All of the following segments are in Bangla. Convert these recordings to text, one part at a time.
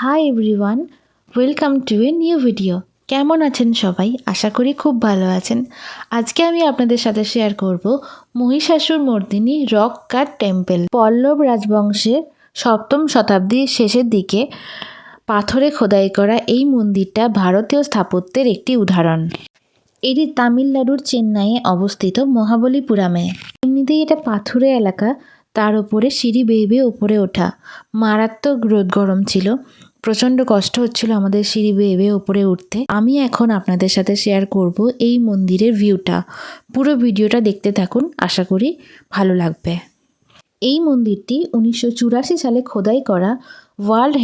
Hi everyone, welcome to a new video. কেমন আছেন সবাই? আশা করি খুব ভালো আছেন। আজকে আমি আপনাদের সাথে শেয়ার করব মহিষাসুর মর্দিনী রক কাট টেম্পল। পল্লব রাজবংশের 7ম শতাব্দীর শেষের দিকে পাথরে খোদাই করা এই মন্দিরটা ভারতীয় স্থাপত্যের একটি উদাহরণ। এটি তামিলনাড়ুর চেন্নাইয়ে অবস্থিত মহাবলীপুরামে। এমনিতেই এটা পাথুরে এলাকা, তার উপরে সিঁড়ি বেয়ে বেয়ে ওপরে ওঠা। মারাত্মক রোদ গরম ছিল, প্রচণ্ড কষ্ট হচ্ছিল আমাদের সিঁড়ি বেয়ে বেয়ে ওপরে উঠতে। আমি এখন আপনাদের সাথে শেয়ার করব এই মন্দিরের ভিউটা। পুরো ভিডিওটা দেখতে থাকুন, আশা করি ভালো লাগবে। এই মন্দিরটি 1984 সালে খোদাই করা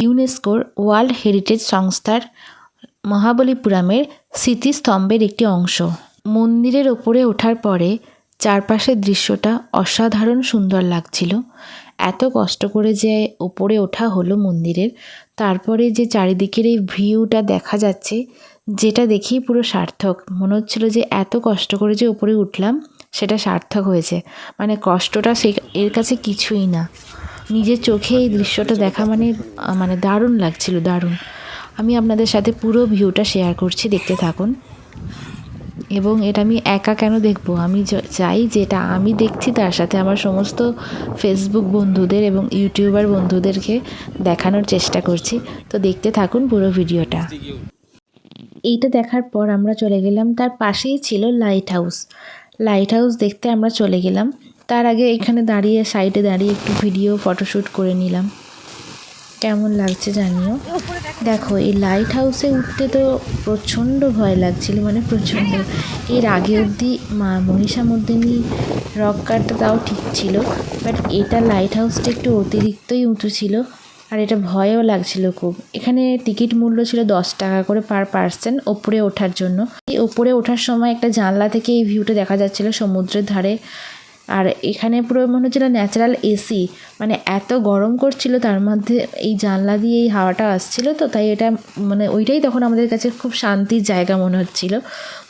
ইউনেস্কোর ওয়ার্ল্ড হেরিটেজ সংস্থার মহাবলীপুরামের স্মৃতিস্তম্ভের একটি অংশ। মন্দিরের ওপরে ওঠার পরে চারপাশের দৃশ্যটা অসাধারণ সুন্দর লাগছিল। এত কষ্ট করে যে ওপরে ওঠা হলো মন্দিরের, তারপরে যে চারিদিকের এই ভিউটা দেখা যাচ্ছে, যেটা দেখেই পুরো সার্থক মনে হচ্ছিল যে এত কষ্ট করে যে ওপরে উঠলাম সেটা সার্থক হয়েছে। মানে কষ্টটা এর কাছে কিছুই না। নিজের চোখে এই দৃশ্যটা দেখা মানে দারুণ লাগছিল, দারুণ। আমি আপনাদের সাথে পুরো ভিউটা শেয়ার করছি, দেখতে থাকুন। এবং এটা আমি একা কেন দেখব, আমি চাই যেটা আমি দেখছি তার সাথে আমার সমস্ত ফেসবুক বন্ধুদের এবং ইউটিউবার বন্ধুদেরকে দেখানোর চেষ্টা করছি। তো দেখতে থাকুন পুরো ভিডিওটা। এইটা দেখার পর আমরা চলে গেলাম, তার পাশেই ছিল লাইট হাউস। লাইট হাউস দেখতে আমরা চলে গেলাম। তার আগে এখানে দাঁড়িয়ে সাইডে দাঁড়িয়ে একটু ভিডিও ফটোশ্যুট করে নিলাম। কেমন লাগছে জানিও। দেখো, এই লাইট হাউসে উঠতে তো প্রচণ্ড ভয় লাগছিল, মানে প্রচণ্ড। এর আগে অবধি মহিষামর্দিনী রক কাটটা তাও ঠিক ছিল, বাট এটা লাইট হাউসটা একটু অতিরিক্তই উঁচু ছিল, আর এটা ভয়ও লাগছিল খুব। এখানে টিকিট মূল্য ছিল 10 টাকা করে পার পার্সন ওপরে ওঠার জন্য। এই ওপরে ওঠার সময় একটা জানলা থেকে এই ভিউটা দেখা যাচ্ছিল সমুদ্রের ধারে। আর এখানে পুরো মনে হচ্ছিল ন্যাচারাল এসি, মানে এত গরম করছিল, তার মধ্যে এই জানলা দিয়ে এই হাওয়াটা আসছিল, তো তাই এটা মানে ওইটাই তখন আমাদের কাছে খুব শান্তির জায়গা মনে হচ্ছিল।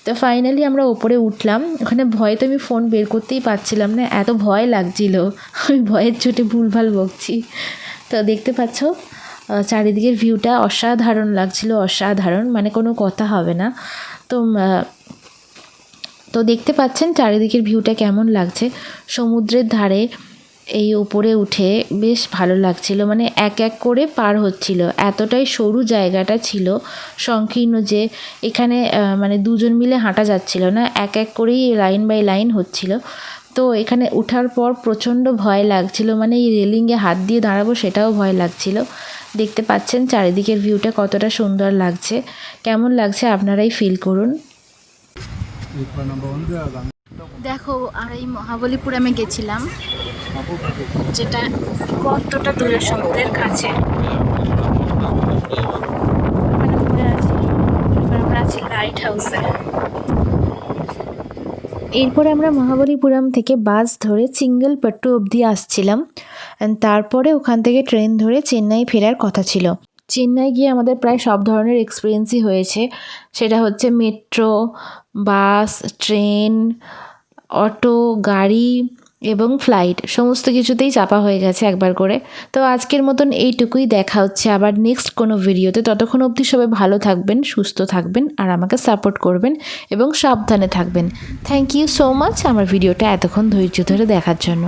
তো ফাইনালি আমরা ওপরে উঠলাম। ওখানে ভয়ে তো আমি ফোন বের করতেই পারছিলাম না, এত ভয় লাগছিল। আমি ভয়ের চোটে ভুলভাল বকছি। তো দেখতে পাচ্ছ চারিদিকের ভিউটা অসাধারণ লাগছিল, অসাধারণ, মানে কোনো কথা হবে না। তো দেখতে পাচ্ছেন চারিদিকের ভিউটা কেমন লাগছে। সমুদ্রের ধারে এই উপরে উঠে বেশ ভালো লাগছিল, মানে এক এক করে পার হচ্ছিল। এতটাই সরু জায়গাটা ছিল, সংকীর্ণ, যে এখানে মানে দুজন মিলে হাঁটা যাচ্ছিল না, এক এক করেই লাইন বাই লাইন হচ্ছিল। তো এখানে ওঠার পর প্রচণ্ড ভয় লাগছিল, মানে এই রেলিংয়ে হাত দিয়ে দাঁড়াবো সেটাও ভয় লাগছিল। দেখতে পাচ্ছেন চারিদিকের ভিউটা কতটা সুন্দর লাগছে। কেমন লাগছে আপনারাই ফিল করুন। দেখো, আর এই মহাবলীপুরামে গেছিলাম, যেটা কতটা দূরে সমুদ্রের কাছে। আমরা আছি লাইট হাউসে। এরপরে আমরা মহাবলীপুরাম থেকে বাস ধরে চিঙ্গলপট্টু অবধি আসছিলাম। তারপরে ওখান থেকে ট্রেন ধরে চেন্নাই ফেরার কথা ছিল। চেন্নাই গিয়ে আমাদের প্রায় সব ধরনের এক্সপিরিয়েন্সই হয়েছে। সেটা হচ্ছে মেট্রো, বাস, ট্রেন, অটো, গাড়ি এবং ফ্লাইট, সমস্ত কিছুতেই চাপা হয়ে গেছে একবার করে। তো আজকের মতন এইটুকুই, দেখা হচ্ছে আবার নেক্সট কোনো ভিডিওতে। ততক্ষণ অবধি সবাই ভালো থাকবেন, সুস্থ থাকবেন, আর আমাকে সাপোর্ট করবেন এবং সাবধানে থাকবেন। থ্যাংক ইউ সো মাচ আমার ভিডিওটা এতক্ষণ ধৈর্য ধরে দেখার জন্য।